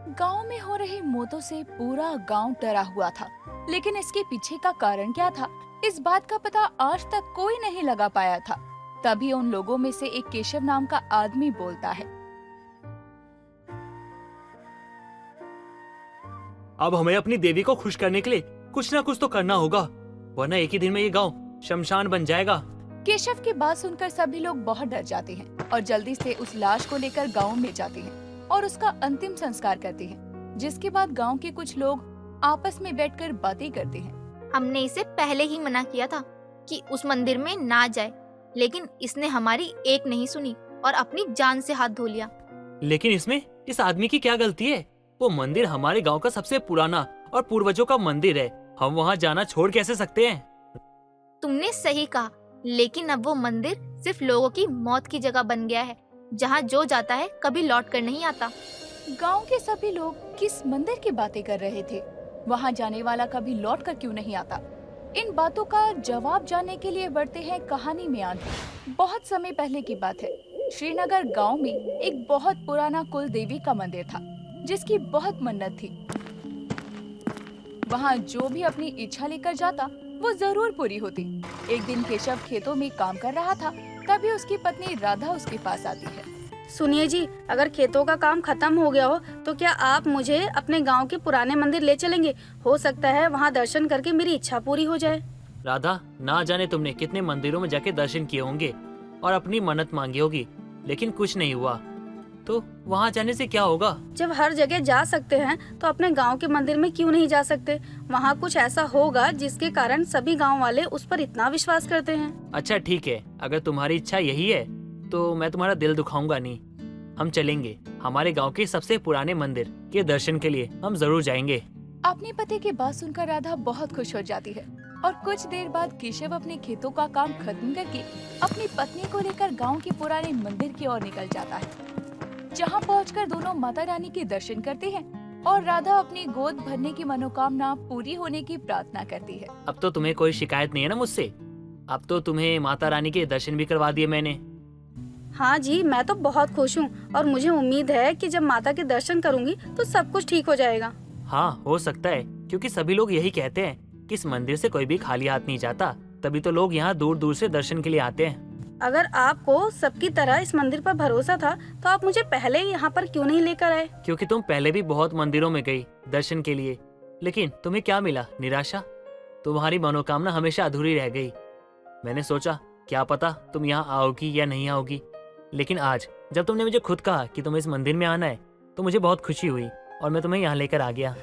गांव में हो रही मौतों से पूरा गांव डरा हुआ था, लेकिन इसके पीछे का कारण क्या था, इस बात का पता आज तक कोई नहीं लगा पाया था। तभी उन लोगों में से एक केशव नाम का आदमी बोलता है। अब हमें अपनी देवी को खुश करने के लिए कुछ ना कुछ तो करना होगा, वरना एक ही दिन में ये गांव शमशान बन जाएगा। केशव की बात सुनकर सभी लोग बहुत डर जाते हैं और जल्दी से उस लाश को लेकर गांव में जाते हैं और उसका अंतिम संस्कार करते हैं। जिसके बाद गांव के कुछ लोग आपस में बैठकर बातें करते हैं। हमने इसे पहले ही मना किया था कि उस मंदिर में ना जाए, लेकिन इसने हमारी एक नहीं सुनी और अपनी जान से हाथ धो लिया। लेकिन इसमें इस आदमी की क्या गलती है? वो मंदिर हमारे गांव का सबसे पुराना और पूर्वजों का मंदिर है, हम वहाँ जाना छोड़ कैसे सकते हैं? तुमने सही कहा, लेकिन अब वो मंदिर सिर्फ लोगों की मौत की जगह बन गया है, जहाँ जो जाता है कभी लौट कर नहीं आता। गांव के सभी लोग किस मंदिर की बातें कर रहे थे? वहां जाने वाला कभी लौट कर क्यों नहीं आता? इन बातों का जवाब जानने के लिए बढ़ते हैं कहानी में आगे। बहुत समय पहले की बात है। श्रीनगर गांव में एक बहुत पुराना कुल देवी का मंदिर था, जिसकी बहुत मन्नत थी। वहां जो भी अपनी इच्छा लेकर जाता वो जरूर पूरी होती। एक दिन केशव खेतों में काम कर रहा था, तभी उसकी पत्नी राधा उसके पास आती है। सुनिए जी, अगर खेतों का काम खत्म हो गया हो तो क्या आप मुझे अपने गांव के पुराने मंदिर ले चलेंगे? हो सकता है वहां दर्शन करके मेरी इच्छा पूरी हो जाए। राधा, ना जाने तुमने कितने मंदिरों में जाके दर्शन किए होंगे और अपनी मन्नत मांगी होगी, लेकिन कुछ नहीं हुआ, तो वहाँ जाने से क्या होगा? जब हर जगह जा सकते हैं तो अपने गांव के मंदिर में क्यों नहीं जा सकते? वहाँ कुछ ऐसा होगा जिसके कारण सभी गांव वाले उस पर इतना विश्वास करते हैं। अच्छा ठीक है, अगर तुम्हारी इच्छा यही है तो मैं तुम्हारा दिल दुखाऊंगा नहीं। हम चलेंगे हमारे गांव के सबसे पुराने मंदिर के दर्शन के लिए, हम जरूर जाएंगे। अपने पति की बात सुनकर राधा बहुत खुश हो जाती है और कुछ देर बाद केशव अपने खेतों का काम खत्म करके अपनी पत्नी को लेकर गांव के पुराने मंदिर की ओर निकल जाता है, जहां पहुंचकर दोनों माता रानी के दर्शन करते हैं और राधा अपनी गोद भरने की मनोकामना पूरी होने की प्रार्थना करती है। अब तो तुम्हें कोई शिकायत नहीं है ना मुझसे? अब तो तुम्हें माता रानी के दर्शन भी करवा दिए मैंने। हाँ जी, मैं तो बहुत खुश हूँ और मुझे उम्मीद है कि जब माता के दर्शन करूँगी तो सब कुछ ठीक हो जाएगा। हाँ हो सकता है, क्योंकि सभी लोग यही कहते हैं कि इस मंदिर से कोई भी खाली हाथ नहीं जाता, तभी तो लोग यहाँ दूर दूर से दर्शन के लिए आते हैं। अगर आपको सबकी तरह इस मंदिर पर भरोसा था तो आप मुझे पहले यहाँ पर क्यों नहीं लेकर आए? क्योंकि तुम पहले भी बहुत मंदिरों में गई दर्शन के लिए, लेकिन तुम्हें क्या मिला? निराशा। तुम्हारी मनोकामना हमेशा अधूरी रह गई। मैंने सोचा क्या पता तुम यहाँ आओगी या नहीं आओगी, लेकिन आज जब तुमने मुझे खुद कहा कि तुम्हें इस मंदिर में आना है तो मुझे बहुत खुशी हुई और मैं तुम्हें यहाँ लेकर आ गया।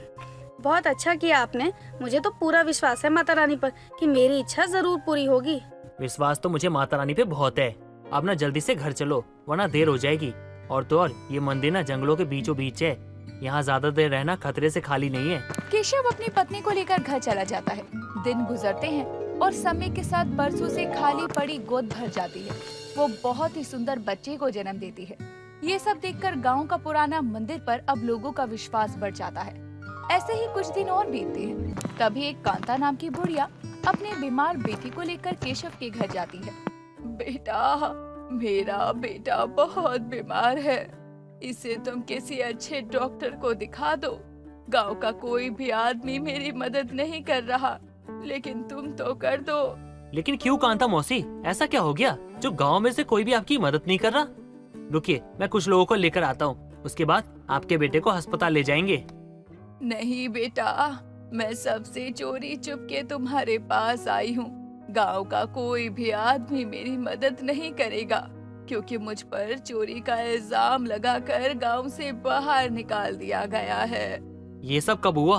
बहुत अच्छा किया आपने। मुझे तो पूरा विश्वास है माता रानी पर कि मेरी इच्छा जरूर पूरी होगी। विश्वास तो मुझे माता रानी पे बहुत है। अब ना जल्दी से घर चलो, वरना देर हो जाएगी। और तो और ये मंदिर ना जंगलों के बीचों बीच है, यहाँ ज्यादा देर रहना खतरे से खाली नहीं है। केशव अपनी पत्नी को लेकर घर चला जाता है। दिन गुजरते हैं और समय के साथ बरसों से खाली पड़ी गोद भर जाती है। वो बहुत ही सुंदर बच्चे को जन्म देती है। ये सब देखकर गांव का पुराना मंदिर पर अब लोगों का विश्वास बढ़ जाता है। ऐसे ही कुछ दिन और बीतते हैं। तभी एक कांता नाम की बुढ़िया अपने बीमार बेटी को लेकर केशव के घर जाती है। बेटा, मेरा बेटा बहुत बीमार है, इसे तुम किसी अच्छे डॉक्टर को दिखा दो। गांव का कोई भी आदमी मेरी मदद नहीं कर रहा, लेकिन तुम तो कर दो। लेकिन क्यों कांता मौसी, ऐसा क्या हो गया जो गांव में से कोई भी आपकी मदद नहीं कर रहा? रुकिए, मैं कुछ लोगों को लेकर आता हूँ, उसके बाद आपके बेटे को अस्पताल ले जाएंगे। नहीं बेटा, मैं सबसे चोरी चुपके तुम्हारे पास आई हूँ। गांव का कोई भी आदमी मेरी मदद नहीं करेगा, क्योंकि मुझ पर चोरी का इल्जाम लगाकर गांव से बाहर निकाल दिया गया है। ये सब कब हुआ?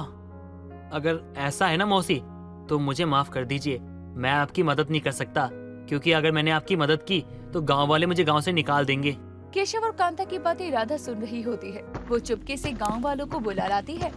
अगर ऐसा है ना मौसी, तो मुझे माफ कर दीजिए। मैं आपकी मदद नहीं कर सकता, क्योंकि अगर मैंने आपकी मदद की तो गांव वाले मुझे गांव से निकाल देंगे। केशव और कांता की बातें राधा सुन रही होती है। वो चुपके से गांव वालों को बुला लाती है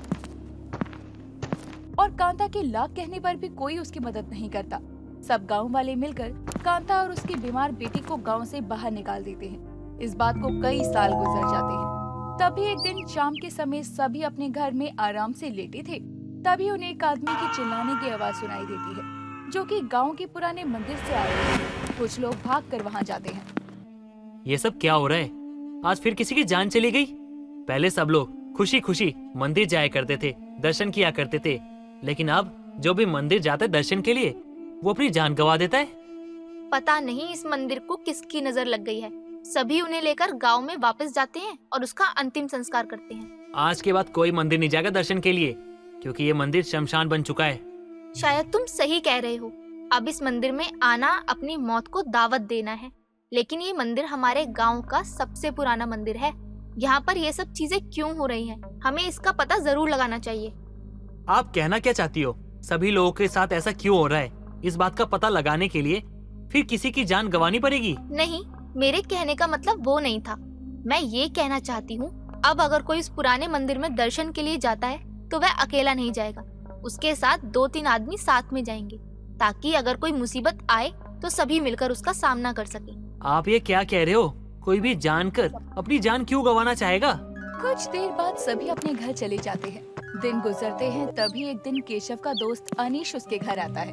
और कांता के लाख कहने पर भी कोई उसकी मदद नहीं करता। सब गांव वाले मिलकर कांता और उसकी बीमार बेटी को गांव से बाहर निकाल देते हैं। इस बात को कई साल गुजर जाते हैं। तभी एक दिन शाम के समय सभी अपने घर में आराम से लेटे थे। तभी उन्हें एक आदमी की चिल्लाने की आवाज सुनाई देती है, जो कि गांव के पुराने मंदिर से आ रही है। कुछ लोग भागकर वहां जाते हैं। ये सब क्या हो रहा है? आज फिर किसी की जान चली गई। पहले सब लोग खुशी खुशी मंदिर जाया करते थे, दर्शन किया करते थे, लेकिन अब जो भी मंदिर जाता है दर्शन के लिए वो अपनी जान गंवा देता है। पता नहीं इस मंदिर को किसकी नजर लग गई है। सभी उन्हें लेकर गांव में वापस जाते हैं और उसका अंतिम संस्कार करते हैं। आज के बाद कोई मंदिर नहीं जाएगा दर्शन के लिए, क्योंकि ये मंदिर शमशान बन चुका है। शायद तुम सही कह रहे हो। अब इस मंदिर में आना अपनी मौत को दावत देना है। लेकिन ये मंदिर हमारे गांव का सबसे पुराना मंदिर है। यहाँ पर ये सब चीजें क्यों हो रही हैं? हमें इसका पता जरूर लगाना चाहिए। आप कहना क्या चाहती हो? सभी लोगों के साथ ऐसा क्यों हो रहा है? इस बात का पता लगाने के लिए फिर किसी की जान गंवानी पड़ेगी? नहीं, मेरे कहने का मतलब वो नहीं था। मैं ये कहना चाहती हूँ, अब अगर कोई इस पुराने मंदिर में दर्शन के लिए जाता है तो वह अकेला नहीं जाएगा। उसके साथ 2-3 आदमी साथ में जाएंगे, ताकि अगर कोई मुसीबत आए तो सभी मिलकर उसका सामना कर सके। आप ये क्या कह रहे हो? कोई भी जानकर अपनी जान क्यों गंवाना चाहेगा? कुछ देर बाद सभी अपने घर चले जाते हैं। दिन गुजरते हैं, तभी एक दिन केशव का दोस्त अनीश उसके घर आता है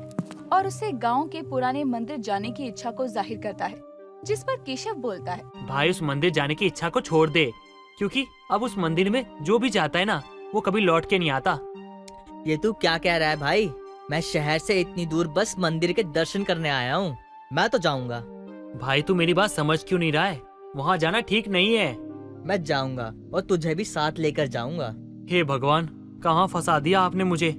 और उससे गांव के पुराने मंदिर जाने की इच्छा को जाहिर करता है, जिस पर केशव बोलता है, भाई उस मंदिर जाने की इच्छा को छोड़ दे, क्योंकि अब उस मंदिर में जो भी जाता है ना वो कभी लौट के नहीं आता। ये तू क्या कह रहा है भाई? मैं शहर से इतनी दूर बस मंदिर के दर्शन करने आया हूँ। मैं तो जाऊंगा। भाई तू मेरी बात समझ क्यों नहीं रहा है? वहाँ जाना ठीक नहीं है। मैं जाऊंगा और तुझे भी साथ लेकर जाऊंगा। हे भगवान, कहाँ फंसा दिया आपने मुझे।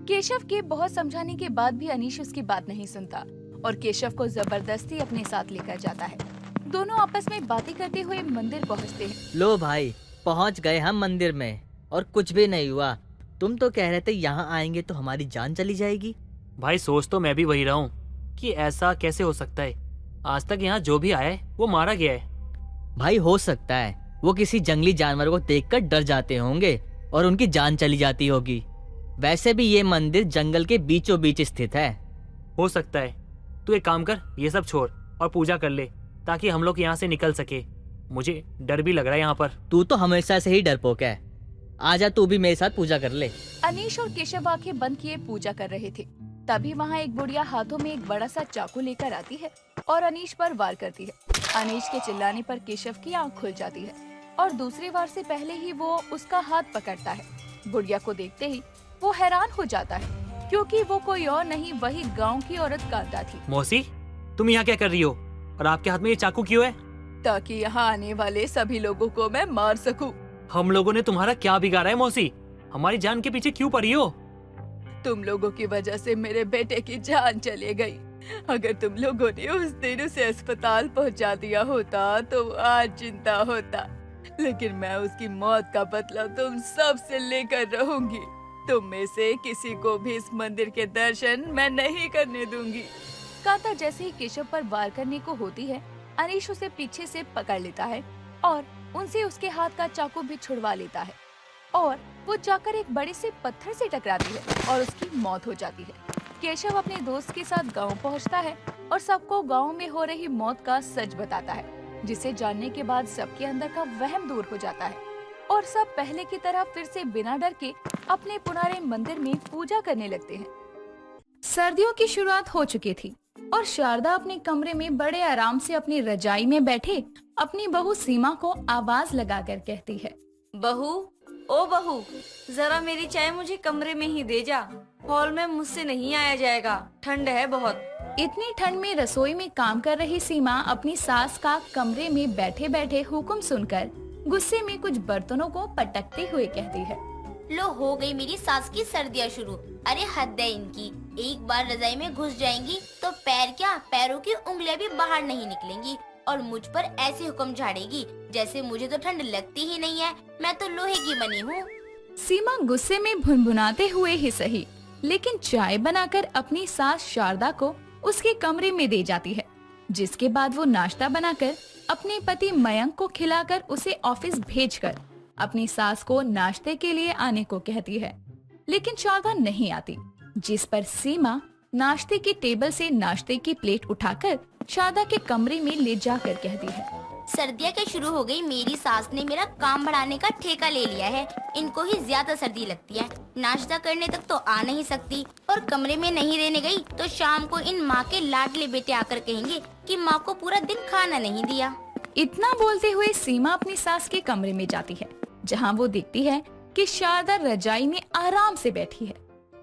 केशव के बहुत समझाने के बाद भी अनीश उसकी बात नहीं सुनता और केशव को जबरदस्ती अपने साथ लेकर जाता है। दोनों आपस में बातें करते हुए मंदिर पहुंचते हैं। लो भाई, पहुंच गए हम मंदिर में और कुछ भी नहीं हुआ। तुम तो कह रहे थे यहाँ आएंगे तो हमारी जान चली जाएगी। भाई सोच तो मैं भी वही रहा हूँ कि ऐसा कैसे हो सकता है। आज तक यहाँ जो भी आया है वो मारा गया है। भाई हो सकता है वो किसी जंगली जानवर को देखकर डर जाते होंगे और उनकी जान चली जाती होगी। वैसे भी ये मंदिर जंगल के बीचों बीच स्थित है। हो सकता है। तू एक काम कर, ये सब छोड़ और पूजा कर ले, ताकि हम लोग यहाँ से निकल सके। मुझे डर भी लग रहा है यहाँ पर। तू तो हमेशा से ही डरपोक है। आजा तू भी मेरे साथ पूजा कर ले। अनीश और केशव आंखें बंद किए पूजा कर रहे थे। तभी वहाँ एक बुढ़िया हाथों में एक बड़ा सा चाकू लेकर आती है और अनीश पर वार करती है। अनीश के चिल्लाने पर केशव की आंख खुल जाती है और दूसरे वार से पहले ही वो उसका हाथ पकड़ता है। बुढ़िया को देखते ही वो हैरान हो जाता है, क्योंकि वो कोई और नहीं, वही गांव की औरत कांता थी। मौसी, तुम यहाँ क्या कर रही हो और आपके हाथ में ये चाकू क्यों है? ताकि यहाँ आने वाले सभी लोगों को मैं मार सकूं। हम लोगों ने तुम्हारा क्या बिगाड़ा है मौसी? हमारी जान के पीछे क्यों पड़ी हो? तुम लोगों की वजह से मेरे बेटे की जान चली गई। अगर तुम लोगों ने उस दिन उसे अस्पताल पहुंचा दिया होता तो आज चिंता होता, लेकिन मैं उसकी मौत का बदला तुम सब से लेकर रहूंगी। तुम में से किसी को भी इस मंदिर के दर्शन मैं नहीं करने दूंगी। कांता जैसे ही केशव पर वार करने को होती है, अनीश उसे पीछे से पकड़ लेता है और उनसे उसके हाथ का चाकू भी छुड़वा लेता है और वो जाकर एक बड़े से पत्थर से टकराती है और उसकी मौत हो जाती है। केशव अपने दोस्त के साथ गांव पहुंचता है और सबको गांव में हो रही मौत का सच बताता है, जिसे जानने के बाद सबके अंदर का वहम दूर हो जाता है और सब पहले की तरह फिर से बिना डर के अपने पुराने मंदिर में पूजा करने लगते हैं। सर्दियों की शुरुआत हो चुकी थी और शारदा अपने कमरे में बड़े आराम से अपनी रजाई में बैठे अपनी बहू सीमा को आवाज लगाकर कहती है, बहू, ओ बहू, जरा मेरी चाय मुझे कमरे में ही दे जा। हॉल में मुझसे नहीं आया जाएगा, ठंड है बहुत। इतनी ठंड में रसोई में काम कर रही सीमा अपनी सास का कमरे में बैठे बैठे हुक्म सुनकर गुस्से में कुछ बर्तनों को पटकते हुए कहती है, लो हो गई मेरी सास की सर्दियाँ शुरू। अरे हद है इनकी, एक बार रजाई में घुस जाएंगी तो पैर क्या, पैरों की उंगलियां भी बाहर नहीं निकलेंगी और मुझ पर ऐसे हुक्म झाड़ेगी जैसे मुझे तो ठंड लगती ही नहीं है, मैं तो लोहे की बनी हूँ। सीमा गुस्से में भुनभुनाते हुए ही सही, लेकिन चाय बनाकर अपनी सास शारदा को उसके कमरे में दे जाती है, जिसके बाद वो नाश्ता बनाकर अपने पति मयंक को खिलाकर उसे ऑफिस भेजकर अपनी सास को नाश्ते के लिए आने को कहती है। लेकिन शारदा नहीं आती, जिस पर सीमा नाश्ते की टेबल से नाश्ते की प्लेट उठाकर शारदा के कमरे में ले जाकर कहती है, सर्दियाँ क्या शुरू हो गई, मेरी सास ने मेरा काम बढ़ाने का ठेका ले लिया है। इनको ही ज्यादा सर्दी लगती है, नाश्ता करने तक तो आ नहीं सकती और कमरे में नहीं रहने गई तो शाम को इन माँ के लाडले बेटे आकर कहेंगे कि माँ को पूरा दिन खाना नहीं दिया। इतना बोलते हुए सीमा अपनी सास के कमरे में जाती है जहाँ वो देखती है कि शारदा रजाई में आराम से बैठी है।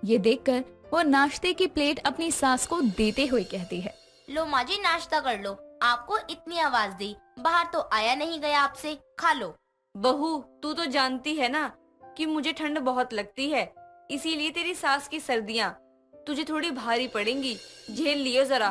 ये देखकर वो नाश्ते की प्लेट अपनी सास को देते हुए कहती है, लो माँ जी, नाश्ता कर लो। आपको इतनी आवाज दी, बाहर तो आया नहीं गया आपसे, खा लो। बहू, तू तो जानती है ना कि मुझे ठंड बहुत लगती है, इसीलिए तेरी सास की सर्दियाँ तुझे थोड़ी भारी पड़ेंगी, झेल लियो जरा।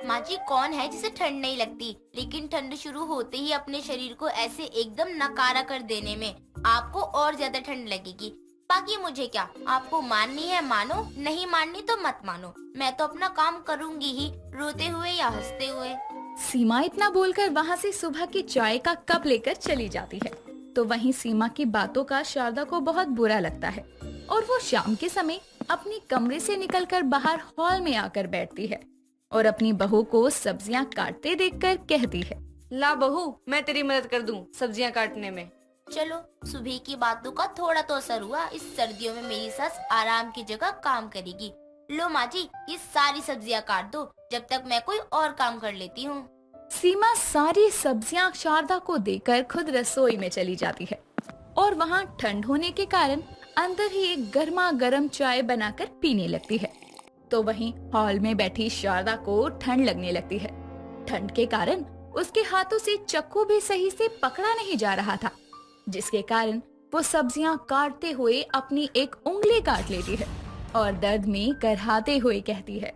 माँ जी, कौन है जिसे ठंड नहीं लगती, लेकिन ठंड शुरू होते ही अपने शरीर को ऐसे एकदम नकारा कर देने में आपको और ज्यादा ठंड लगेगी। बाकी मुझे क्या, आपको माननी है मानो, नहीं माननी तो मत मानो। मैं तो अपना काम करूँगी ही, रोते हुए या हंसते हुए। सीमा इतना बोलकर वहाँ से सुबह की चाय का कप लेकर चली जाती है। तो वहीं सीमा की बातों का शारदा को बहुत बुरा लगता है और वो शाम के समय अपने कमरे से निकलकर बाहर हॉल में आकर बैठती है और अपनी बहू को सब्जियां काटते देखकर कहती है, ला बहू, मैं तेरी मदद कर दूं सब्जियां काटने में। चलो, सुबह की बातों का थोड़ा तो असर हुआ। इस सर्दियों में मेरी सास आराम की जगह काम करेगी। लो माँ जी, ये सारी सब्जियां काट दो, जब तक मैं कोई और काम कर लेती हूँ। सीमा सारी सब्जियां शारदा को देकर खुद रसोई में चली जाती है और वहाँ ठंड होने के कारण अंदर ही एक गर्मा गर्म चाय बनाकर पीने लगती है। तो वहीं हॉल में बैठी शारदा को ठंड लगने लगती है। ठंड के कारण उसके हाथों से चक्कू भी सही से पकड़ा नहीं जा रहा था, जिसके कारण वो सब्जियां काटते हुए अपनी एक उंगली काट लेती है और दर्द में करहाते हुए कहती है,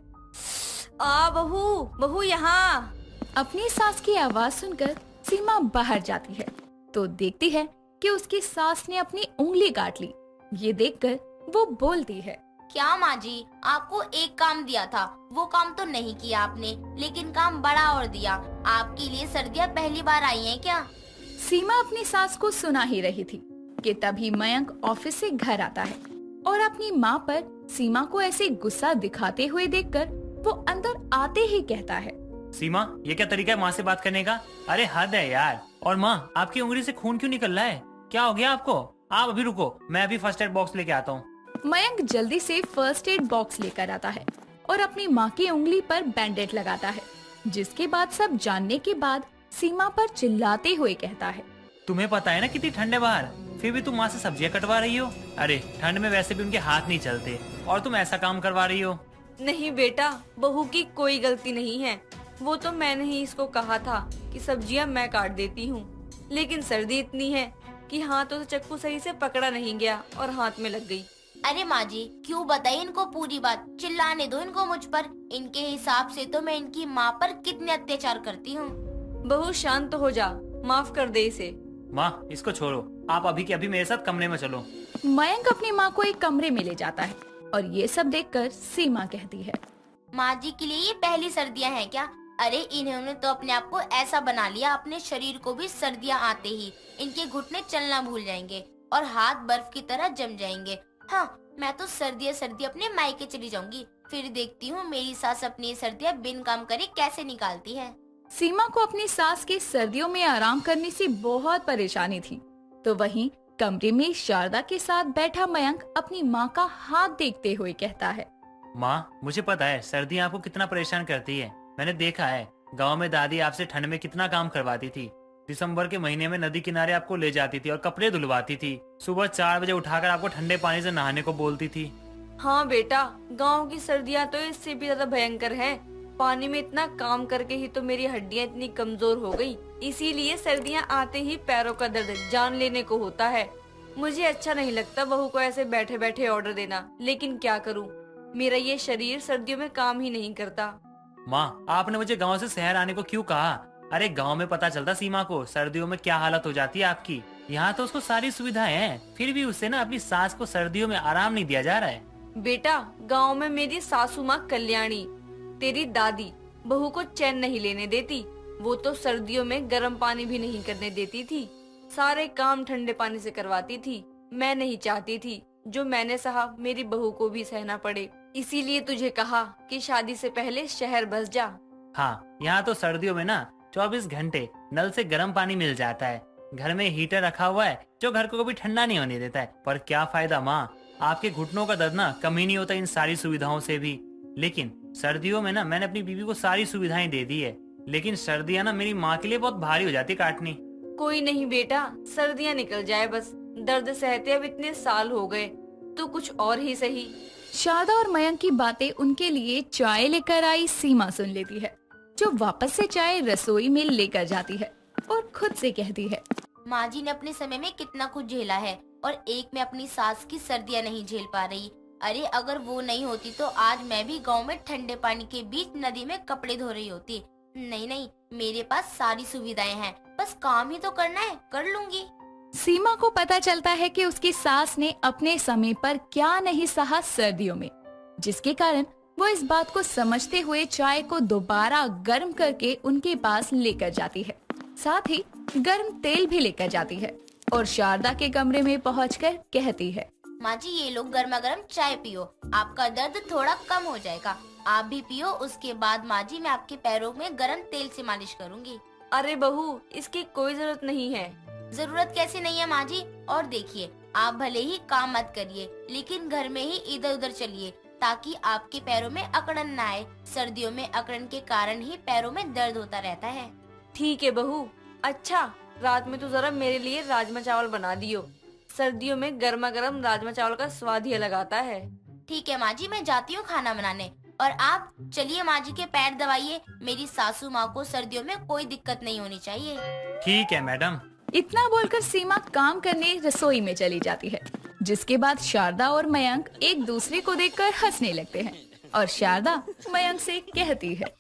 आ बहू, बहू यहाँ। अपनी सास की आवाज सुनकर सीमा बाहर जाती है तो देखती है कि उसकी सास ने अपनी उंगली काट ली। ये देखकर वो बोलती है, क्या माँ जी, आपको एक काम दिया था, वो काम तो नहीं किया आपने, लेकिन काम बड़ा और दिया। आपके लिए सर्दियाँ पहली बार आई हैं क्या? सीमा अपनी सास को सुना ही रही थी कि तभी मयंक ऑफिस से घर आता है और अपनी माँ पर सीमा को ऐसे गुस्सा दिखाते हुए देखकर वो अंदर आते ही कहता है, सीमा, ये क्या तरीका है माँ से बात करने का? अरे हद है यार। और माँ, आपकी उंगली से खून क्यों निकल रहा है? क्या हो गया आपको? आप अभी रुको, मैं अभी फर्स्ट एड बॉक्स लेके आता हूँ। मयंक जल्दी से फर्स्ट एड बॉक्स लेकर आता है और अपनी माँ की उंगली पर बैंडेज लगाता है, जिसके बाद सब जानने के बाद सीमा पर चिल्लाते हुए कहता है, तुम्हें पता है ना कितनी ठंड है बाहर, फिर भी तुम माँ से सब्जियां कटवा रही हो। अरे ठंड में वैसे भी उनके हाथ नहीं चलते और तुम ऐसा काम करवा रही हो। नहीं बेटा, बहू की कोई गलती नहीं है। वो तो मैंने ही इसको कहा था कि सब्जियां मैं काट देती हूँ, लेकिन सर्दी इतनी है कि हाथों से चक्कू सही से पकड़ा नहीं गया और हाथ में लग गई। अरे माँ जी, क्यों बताइए इनको पूरी बात, चिल्लाने दो इनको मुझ पर। इनके हिसाब से तो मैं इनकी माँ पर कितने अत्याचार करती हूँ। बहू शांत हो जा, माफ कर दे इसे। माँ, इसको छोड़ो, आप अभी के अभी मेरे साथ कमरे में चलो। मयंक अपनी माँ को एक कमरे में ले जाता है और ये सब देखकर सीमा कहती है, माँ जी के लिए ये पहली सर्दियाँ हैं क्या? अरे इन्होंने तो अपने आप को ऐसा बना लिया, अपने शरीर को भी सर्दियाँ आते ही इनके घुटने चलना भूल जाएंगे और हाथ बर्फ की तरह जम जाएंगे। हाँ, मैं तो सर्दियाँ अपने मायके चली जाऊंगी, फिर देखती हूँ मेरी सास अपनी सर्दियाँ बिन काम करे कैसे निकालती है। सीमा को अपनी सास के सर्दियों में आराम करने से बहुत परेशानी थी। तो वहीं कमरे में शारदा के साथ बैठा मयंक अपनी माँ का हाथ देखते हुए कहता है, माँ, मुझे पता है सर्दियाँ आपको कितना परेशान करती है। मैंने देखा है, गांव में दादी आपसे ठंड में कितना काम करवाती थी। दिसंबर के महीने में नदी किनारे आपको ले जाती थी और कपड़े धुलवाती थी। सुबह 4 बजे उठाकर आपको ठंडे पानी से नहाने को बोलती थी। हाँ बेटा, गांव की सर्दियाँ तो इससे भी ज्यादा भयंकर हैं। पानी में इतना काम करके ही तो मेरी हड्डियाँ इतनी कमजोर हो गई, इसीलिए सर्दियाँ आते ही पैरों का दर्द जान लेने को होता है। मुझे अच्छा नहीं लगता बहू को ऐसे बैठे बैठे ऑर्डर देना, लेकिन क्या करूँ, मेरा ये शरीर सर्दियों में काम ही नहीं करता। माँ, आपने मुझे गांव से शहर आने को क्यों कहा? अरे गांव में पता चलता सीमा को सर्दियों में क्या हालत हो जाती है आपकी। यहाँ तो उसको सारी सुविधाएं हैं, फिर भी उससे ना अपनी सास को सर्दियों में आराम नहीं दिया जा रहा है। बेटा, गांव में मेरी सासू माँ कल्याणी, तेरी दादी, बहू को चैन नहीं लेने देती। वो तो सर्दियों में गर्म पानी भी नहीं करने देती थी, सारे काम ठंडे पानी से करवाती थी। मैं नहीं चाहती थी जो मैंने सहा मेरी बहू को भी सहना पड़े, इसीलिए तुझे कहा कि शादी से पहले शहर बस जा। हाँ, यहाँ तो सर्दियों में ना 24 घंटे नल से गर्म पानी मिल जाता है। घर में हीटर रखा हुआ है जो घर को कभी ठंडा नहीं होने देता है। पर क्या फायदा माँ, आपके घुटनों का दर्द ना कम ही नहीं होता इन सारी सुविधाओं से भी। लेकिन सर्दियों में ना मैंने अपनी बीवी को सारी सुविधाएं दे दी है, लेकिन सर्दियाँ ना मेरी माँ के लिए बहुत भारी हो जाती काटनी। कोई नहीं बेटा, सर्दियाँ निकल जाए बस। दर्द सहते अब इतने साल हो गए, तो कुछ और ही सही। शारदा और मयंक की बातें उनके लिए चाय लेकर आई सीमा सुन लेती है, जो वापस से चाय रसोई में लेकर जाती है और खुद से कहती है, माँ जी ने अपने समय में कितना कुछ झेला है और एक में अपनी सास की सर्दियाँ नहीं झेल पा रही। अरे अगर वो नहीं होती तो आज मैं भी गांव में ठंडे पानी के बीच नदी में कपड़े धो रही होती। नहीं नहीं, मेरे पास सारी सुविधाएं हैं, बस काम ही तो करना है, कर लूंगी। सीमा को पता चलता है कि उसकी सास ने अपने समय पर क्या नहीं सहा सर्दियों में, जिसके कारण वो इस बात को समझते हुए चाय को दोबारा गर्म करके उनके पास लेकर जाती है। साथ ही गर्म तेल भी लेकर जाती है और शारदा के कमरे में पहुंचकर कहती है, माँ जी ये लो गर्मा गर्म चाय पियो, आपका दर्द थोड़ा कम हो जाएगा। आप भी पियो, उसके बाद माँ जी मैं आपके पैरों में गर्म तेल से मालिश करूँगी। अरे बहू, इसकी कोई जरूरत नहीं है। जरूरत कैसे नहीं है माँ जी? और देखिए, आप भले ही काम मत करिए, लेकिन घर में ही इधर उधर चलिए ताकि आपके पैरों में अकड़न न आए। सर्दियों में अकड़न के कारण ही पैरों में दर्द होता रहता है। ठीक है बहू। अच्छा, रात में तो जरा मेरे लिए राजमा चावल बना दियो। सर्दियों में गर्मा गर्म राजमा चावल का स्वाद ही अलग आता है। ठीक है माँ जी, मैं जाती हूँ खाना बनाने। और आप चलिए माँ जी के पैर दबाइए, मेरी सासू माँ को सर्दियों में कोई दिक्कत नहीं होनी चाहिए। ठीक है मैडम। इतना बोलकर सीमा काम करने रसोई में चली जाती है, जिसके बाद शारदा और मयंक एक दूसरे को देखकर हंसने लगते हैं और शारदा मयंक से कहती है,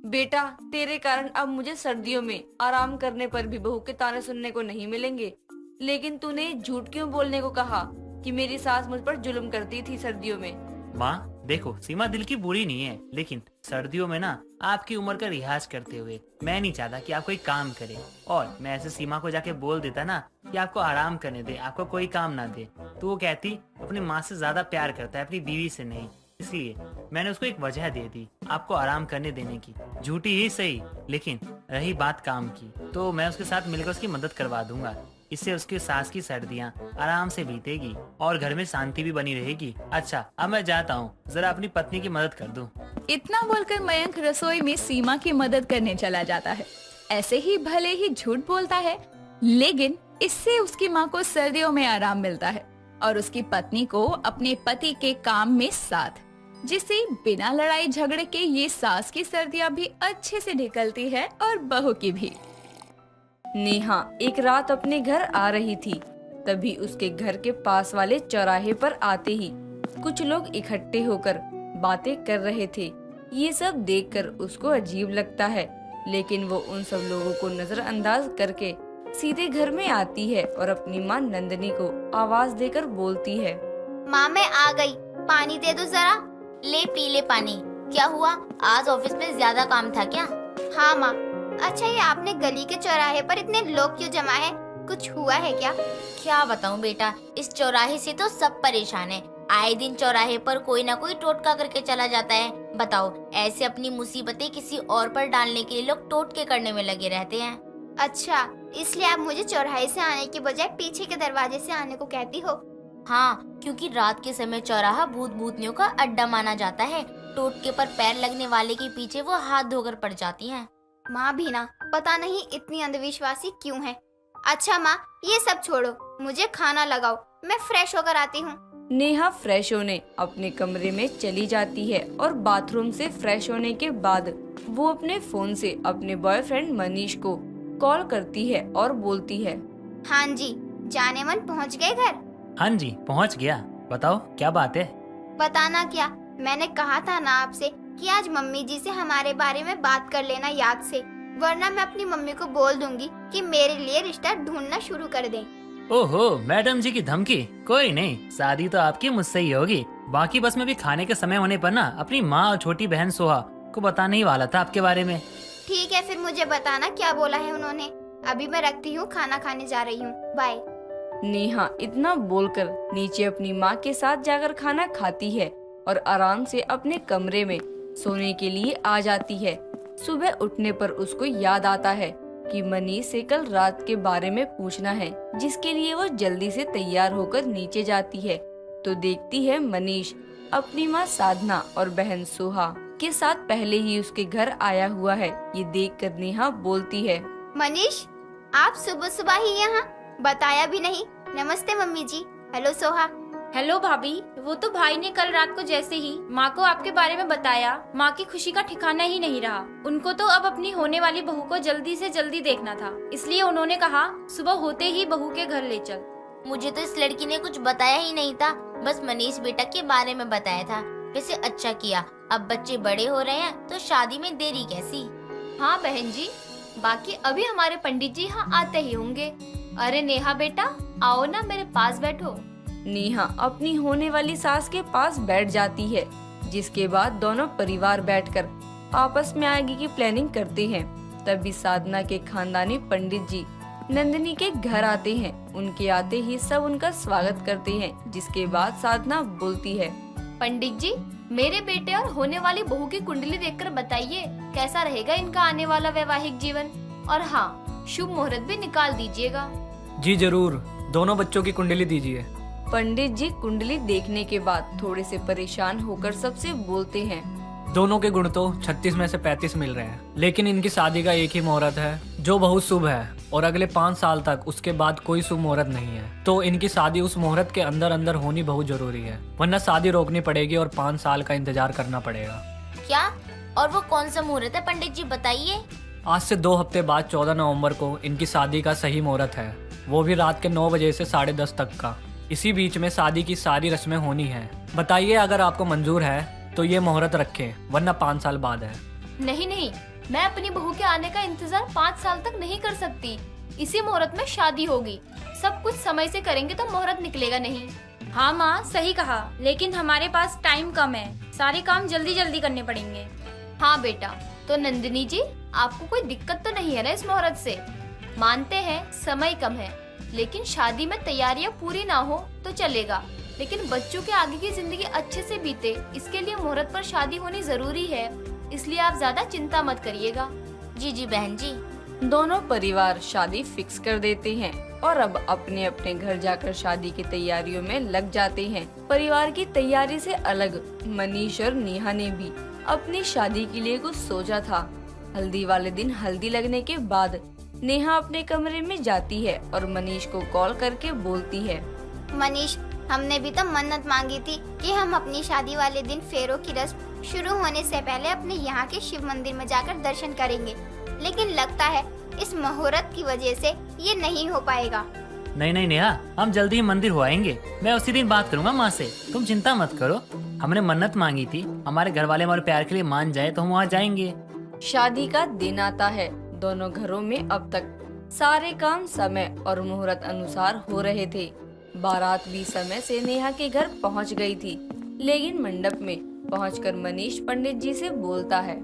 बेटा, तेरे कारण अब मुझे सर्दियों में आराम करने पर भी बहू के ताने सुनने को नहीं मिलेंगे। लेकिन तूने झूठ क्यों बोलने को कहा कि मेरी सास मुझ पर जुल्म करती थी सर्दियों में? माँ देखो, सीमा दिल की बुरी नहीं है, लेकिन सर्दियों में ना आपकी उम्र का रियाज करते हुए मैं नहीं चाहता कि आप कोई काम करे। और मैं ऐसे सीमा को जाके बोल देता ना कि आपको आराम करने दे, आपको कोई काम ना दे, तो वो कहती अपनी माँ से ज्यादा प्यार करता है, अपनी बीवी से नहीं। इसलिए मैंने उसको एक वजह दे दी आपको आराम करने देने की, झूठी ही सही। लेकिन रही बात काम की, तो मैं उसके साथ मिलकर उसकी मदद करवा दूंगा। इससे उसकी सास की सर्दियाँ आराम से बीतेगी और घर में शांति भी बनी रहेगी। अच्छा, अब मैं जाता हूँ, जरा अपनी पत्नी की मदद कर दूं। इतना बोलकर मयंक रसोई में सीमा की मदद करने चला जाता है। ऐसे ही भले ही झूठ बोलता है, लेकिन इससे उसकी माँ को सर्दियों में आराम मिलता है और उसकी पत्नी को अपने पति के काम में साथ, जिससे बिना लड़ाई झगड़े के ये सास की सर्दियाँ भी अच्छे से निकलती है और बहू की भी। नेहा एक रात अपने घर आ रही थी, तभी उसके घर के पास वाले चौराहे पर आते ही कुछ लोग इकट्ठे होकर बातें कर रहे थे। ये सब देखकर उसको अजीब लगता है, लेकिन वो उन सब लोगों को नजरअंदाज करके सीधे घर में आती है और अपनी माँ नंदनी को आवाज देकर बोलती है, माँ मैं आ गई, पानी दे दो जरा। ले पी ले पानी। क्या हुआ, आज ऑफिस में ज्यादा काम था क्या? हाँ माँ। अच्छा, ये आपने गली के चौराहे पर इतने लोग क्यों जमा है? कुछ हुआ है क्या? क्या बताऊँ बेटा, इस चौराहे से तो सब परेशान है। आए दिन चौराहे पर कोई ना कोई टोटका करके चला जाता है। बताओ, ऐसे अपनी मुसीबतें किसी और पर डालने के लिए लोग टोटके करने में लगे रहते हैं। अच्छा, इसलिए आप मुझे चौराहे से आने के बजाय पीछे के दरवाजे से आने को कहती हो? हाँ, क्योंकि रात के समय चौराहा भूत भूतनियों का अड्डा माना जाता है। टोटके पर पैर लगने वाले के पीछे वो हाथ धोकर पड़ जाती हैं। माँ भी ना, पता नहीं इतनी अंधविश्वासी क्यों है। अच्छा माँ, ये सब छोड़ो, मुझे खाना लगाओ, मैं फ्रेश होकर आती हूँ। नेहा फ्रेश होने अपने कमरे में चली जाती है और बाथरूम से फ्रेश होने के बाद वो अपने फोन से अपने बॉयफ्रेंड मनीष को कॉल करती है और बोलती है, हाँ जी, जाने मन पहुँच गए घर? हाँ जी, पहुँच गया। बताओ क्या बात है? बताना क्या, मैंने कहा था ना आपसे कि आज मम्मी जी से हमारे बारे में बात कर लेना याद से, वरना मैं अपनी मम्मी को बोल दूंगी कि मेरे लिए रिश्ता ढूंढना शुरू कर दें। ओहो, मैडम जी की धमकी। कोई नहीं, शादी तो आपकी मुझसे ही होगी। बाकी बस मैं भी खाने के समय होने पर ना अपनी माँ और छोटी बहन सोहा को बताने ही वाला था आपके बारे में। ठीक है, फिर मुझे बताना क्या बोला है उन्होंने। अभी मैं रखती हूँ, खाना खाने जा रही हूँ, बाय। नेहा इतना बोलकर नीचे अपनी माँ के साथ जाकर खाना खाती है और आराम से अपने कमरे में सोने के लिए आ जाती है। सुबह उठने पर उसको याद आता है कि मनीष से कल रात के बारे में पूछना है, जिसके लिए वो जल्दी से तैयार होकर नीचे जाती है तो देखती है मनीष अपनी माँ साधना और बहन सोहा के साथ पहले ही उसके घर आया हुआ है। ये देखकर नेहा बोलती है, मनीष, आप सुबह सुबह ही यहाँ, बताया भी नहीं। नमस्ते मम्मी जी। हेलो सोहा। हेलो भाभी। वो तो भाई ने कल रात को जैसे ही माँ को आपके बारे में बताया, माँ की खुशी का ठिकाना ही नहीं रहा। उनको तो अब अपनी होने वाली बहू को जल्दी से जल्दी देखना था, इसलिए उन्होंने कहा सुबह होते ही बहू के घर ले चल। मुझे तो इस लड़की ने कुछ बताया ही नहीं था, बस मनीष बेटा के बारे में बताया था। वैसे अच्छा किया, अब बच्चे बड़े हो रहे हैं तो शादी में देरी कैसी। हाँ बहन जी, बाकी अभी हमारे पंडित जी यहाँ आते ही होंगे। अरे नेहा बेटा, आओ ना मेरे पास बैठो। नेहा अपनी होने वाली सास के पास बैठ जाती है, जिसके बाद दोनों परिवार बैठकर आपस में आगे की प्लानिंग करते हैं। तभी साधना के खानदानी पंडित जी नंदिनी के घर आते हैं। उनके आते ही सब उनका स्वागत करते हैं, जिसके बाद साधना बोलती है, पंडित जी, मेरे बेटे और होने वाली बहू की कुंडली देखकर बताइए कैसा रहेगा इनका आने वाला वैवाहिक जीवन। और हाँ, शुभ मुहूर्त भी निकाल दीजिएगा। जी जरूर, दोनों बच्चों की कुंडली दीजिए। पंडित जी कुंडली देखने के बाद थोड़े से परेशान होकर सबसे बोलते हैं, दोनों के गुण तो 36 में से 35 मिल रहे हैं, लेकिन इनकी शादी का एक ही मुहूर्त है जो बहुत शुभ है, और अगले 5 साल तक उसके बाद कोई शुभ मुहूर्त नहीं है। तो इनकी शादी उस मुहूर्त के अंदर अंदर होनी बहुत जरूरी है, वरना शादी रोकनी पड़ेगी और 5 साल का इंतजार करना पड़ेगा। क्या? और वो कौन सा मुहूर्त है पंडित जी, बताइए। आज से 2 हफ्ते बाद 14 नवंबर को इनकी शादी का सही मुहूर्त है, वो भी रात के 9 बजे से 10:30 तक का। इसी बीच में शादी की सारी रस्में होनी है। बताइए, अगर आपको मंजूर है तो ये मुहूर्त रखें, वरना 5 साल बाद है। नहीं नहीं, मैं अपनी बहू के आने का इंतजार 5 साल तक नहीं कर सकती। इसी मुहूर्त में शादी होगी, सब कुछ समय से करेंगे तो मुहूर्त निकलेगा नहीं। हाँ माँ, सही कहा, लेकिन हमारे पास टाइम कम है, सारे काम जल्दी जल्दी करने पड़ेंगे। हाँ बेटा, तो नंदिनी जी, आपको कोई दिक्कत तो नहीं है ना इस मुहूर्त से? मानते हैं समय कम है, लेकिन शादी में तैयारियां पूरी ना हो तो चलेगा, लेकिन बच्चों के आगे की जिंदगी अच्छे से बीते, इसके लिए मुहूर्त पर शादी होनी जरूरी है। इसलिए आप ज्यादा चिंता मत करिएगा। जी जी बहन जी। दोनों परिवार शादी फिक्स कर देते हैं और अब अपने अपने घर जाकर शादी की तैयारियों में लग जाते हैं। परिवार की तैयारी से अलग मनीष और नेहा ने भी अपनी शादी के लिए कुछ सोचा था। हल्दी वाले दिन हल्दी लगने के बाद नेहा अपने कमरे में जाती है और मनीष को कॉल करके बोलती है, मनीष, हमने भी तो मन्नत मांगी थी कि हम अपनी शादी वाले दिन फेरों की रस्म शुरू होने से पहले अपने यहाँ के शिव मंदिर में जाकर दर्शन करेंगे, लेकिन लगता है इस मुहूर्त की वजह से ये नहीं हो पाएगा। नहीं नहीं नेहा, हम जल्दी ही मंदिर हो आएंगे। मैं उसी दिन बात करूंगा माँ से, तुम चिंता मत करो। हमने मन्नत मांगी थी, हमारे घर वाले हमारे प्यार के लिए मान जाए तो हम वहाँ जाएंगे। शादी का दिन आता है। दोनों घरों में अब तक सारे काम समय और मुहूर्त अनुसार हो रहे थे। बारात भी समय से नेहा के घर पहुंच गई थी, लेकिन मंडप में पहुंचकर मनीष पंडित जी से बोलता है,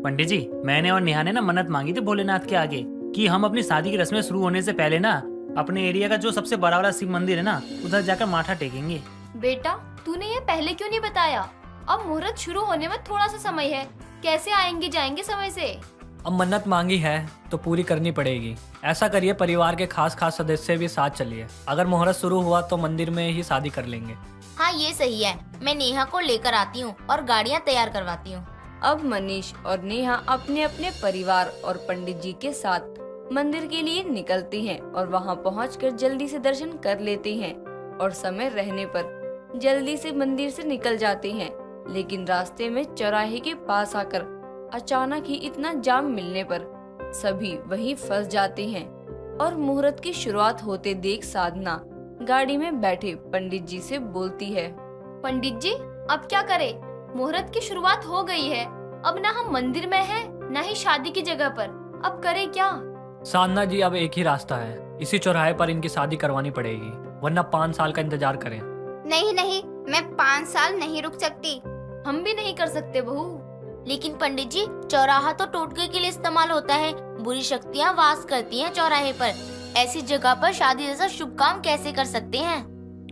पंडित जी, मैंने और नेहा ने ना मन्नत मांगी थी भोलेनाथ के आगे कि हम अपनी शादी की रस्में शुरू होने से पहले ना अपने एरिया का जो सबसे बड़ा वाला शिव मंदिर है ना, उधर जाकर माथा टेकेंगे। बेटा, तूने ये पहले क्यों नहीं बताया? अब मुहूर्त शुरू होने में थोड़ा सा समय है, कैसे आएंगे जाएंगे समय से? अब मन्नत मांगी है तो पूरी करनी पड़ेगी। ऐसा करिए, परिवार के खास सदस्य भी साथ चलिए। अगर मुहूर्त शुरू हुआ तो मंदिर में ही शादी कर लेंगे। हाँ ये सही है, मैं नेहा को लेकर आती हूँ और गाड़ियाँ तैयार करवाती हूँ। अब मनीष और नेहा अपने अपने परिवार और पंडित जी के साथ मंदिर के लिए निकलते हैं और वहां पहुंचकर जल्दी से दर्शन कर लेते हैं और समय रहने पर जल्दी से मंदिर से निकल जाते हैं। लेकिन रास्ते में चौराहे के पास आकर अचानक ही इतना जाम मिलने पर सभी वहीं फंस जाते हैं और मुहूर्त की शुरुआत होते देख साधना गाड़ी में बैठे पंडित जी से बोलती है, पंडित जी, अब क्या करें? मुहूर्त की शुरुआत हो गई है, अब ना हम मंदिर में हैं, ना ही शादी की जगह पर, अब करें क्या? साधना जी, अब एक ही रास्ता है, इसी चौराहे पर इनकी शादी करवानी पड़ेगी, वरना 5 साल का इंतजार करें। नहीं नहीं, मैं 5 साल नहीं रुक सकती। हम भी नहीं कर सकते बहू। लेकिन पंडित जी, चौराहा तो टोटके के लिए इस्तेमाल होता है, बुरी शक्तियाँ वास करती हैं चौराहे पर, ऐसी जगह पर शादी जैसा शुभ काम कैसे कर सकते हैं?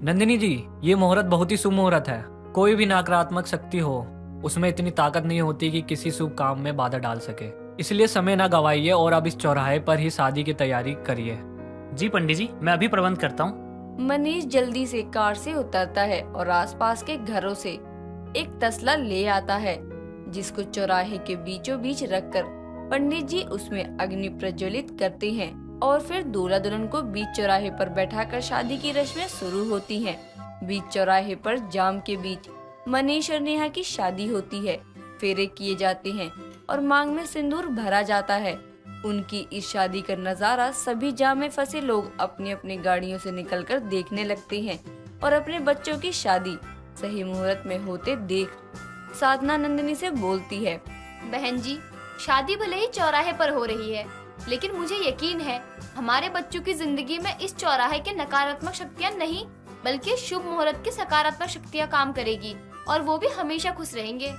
नंदिनी जी, ये मुहूर्त बहुत ही शुभ मुहूर्त है। कोई भी नकारात्मक शक्ति हो, उसमें इतनी ताकत नहीं होती कि किसी शुभ काम में बाधा डाल सके। इसलिए समय न गवाइए और अब इस चौराहे पर ही शादी की तैयारी करिए। जी पंडित जी, मैं अभी प्रबंध करता हूँ। मनीष जल्दी से कार से उतरता है और आसपास के घरों से एक तसला ले आता है, जिसको चौराहे के बीचों बीच रखकर पंडित जी उसमें अग्नि प्रज्वलित करते हैं और फिर दूल्हा दुल्हन को बीच चौराहे पर बैठाकर शादी की रस्में शुरू होती हैं। बीच चौराहे पर जाम के बीच मनीष और नेहा की शादी होती है। फेरे किए जाते हैं और मांग में सिंदूर भरा जाता है। उनकी इस शादी का नजारा सभी जाम में फंसे लोग अपनी अपनी गाड़ियों से निकलकर देखने लगते हैं और अपने बच्चों की शादी सही मुहूर्त में होते देख साधना नंदिनी से बोलती है, बहन जी, शादी भले ही चौराहे पर हो रही है, लेकिन मुझे यकीन है हमारे बच्चों की जिंदगी में इस चौराहे के नकारात्मक शक्तियाँ नहीं बल्कि शुभ मुहूर्त की सकारात्मक शक्तियाँ काम करेगी और वो भी हमेशा खुश रहेंगे।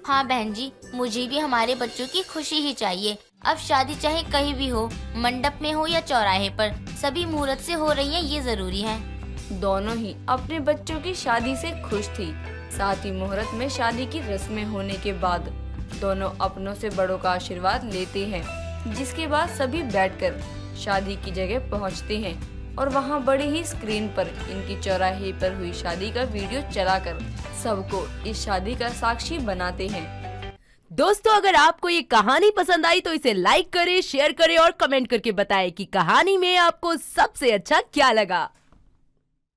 हाँ बहन जी, मुझे भी हमारे बच्चों की खुशी ही चाहिए। अब शादी चाहे कहीं भी हो, मंडप में हो या चौराहे पर, सभी मुहूर्त से हो रही है, ये जरूरी है। दोनों ही अपने बच्चों की शादी से खुश थी। साथ ही मुहूर्त में शादी की रस्में होने के बाद दोनों अपनों से बड़ों का आशीर्वाद लेते हैं, जिसके बाद सभी बैठकर शादी की जगह पहुंचते हैं और वहां बड़ी ही स्क्रीन पर इनकी चौराहे पर हुई शादी का वीडियो चलाकर सबको इस शादी का साक्षी बनाते हैं। दोस्तों, अगर आपको ये कहानी पसंद आई तो इसे लाइक करें, शेयर करें और कमेंट करके बताएं कि कहानी में आपको सबसे अच्छा क्या लगा।